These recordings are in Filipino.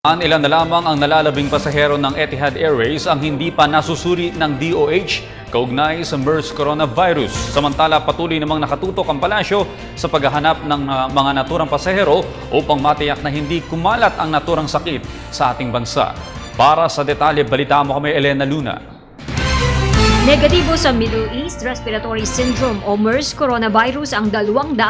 Ilan na lamang ang nalalabing pasahero ng Etihad Airways ang hindi pa nasusuri ng DOH kaugnay sa MERS coronavirus. Samantala, patuloy namang nakatutok ang palasyo sa paghahanap ng mga naturang pasahero upang matiyak na hindi kumalat ang naturang sakit sa ating bansa. Para sa detalye, balita mo kami Elena Luna. Negatibo sa Middle East Respiratory Syndrome o MERS coronavirus ang 221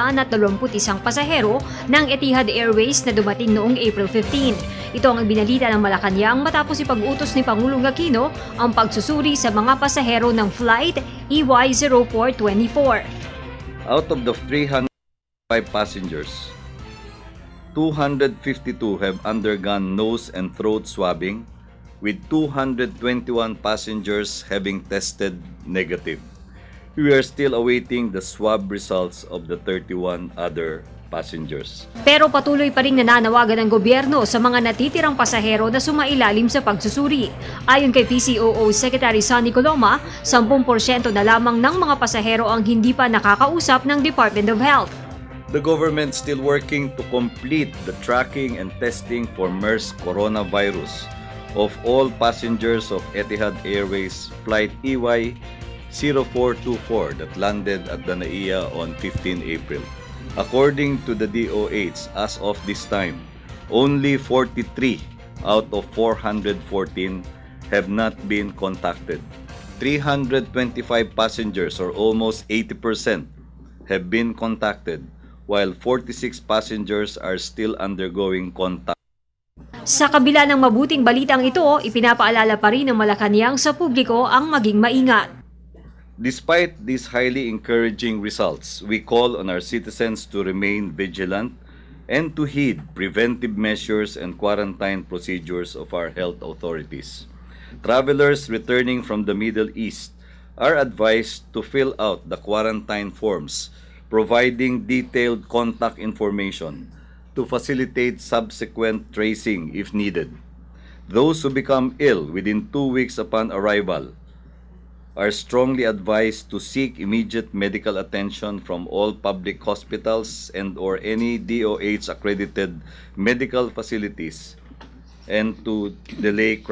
pasahero ng Etihad Airways na dumating noong April 15. Ito ang ibinalita ng Malacanang matapos ipag-utos ni Pangulong Aquino ang pagsusuri sa mga pasahero ng flight EY0424. Out of the 305 passengers, 252 have undergone nose and throat swabbing, with 221 passengers having tested negative. We are still awaiting the swab results of the 31 other passengers. Pero patuloy pa rin nananawagan ng gobyerno sa mga natitirang pasahero na sumailalim sa pagsusuri. Ayon kay PCOO Secretary Sonny Coloma, 10% na lamang ng mga pasahero ang hindi pa nakakausap ng Department of Health. The government still working to complete the tracking and testing for MERS coronavirus of all passengers of Etihad Airways Flight EY0424 that landed at Danaiya on 15 April. According to the DOH, as of this time, only 43 out of 414 have not been contacted. 325 passengers, or almost 80%, have been contacted, while 46 passengers are still undergoing contact. Sa kabila ng mabuting balitang ito, ipinapaalala pa rin ng Malacanang sa publiko ang maging maingat. Despite these highly encouraging results, we call on our citizens to remain vigilant and to heed preventive measures and quarantine procedures of our health authorities. Travelers returning from the Middle East are advised to fill out the quarantine forms, providing detailed contact information to facilitate subsequent tracing if needed. Those who become ill within 2 weeks upon arrival are strongly advised to seek immediate medical attention from all public hospitals and or any DOH accredited medical facilities and to delay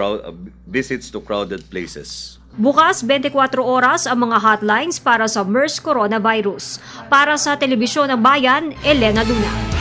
visits to crowded places. Bukas 24 oras ang mga hotlines para sa MERS coronavirus. Para sa Telebisyon ng Bayan, Elena Luna.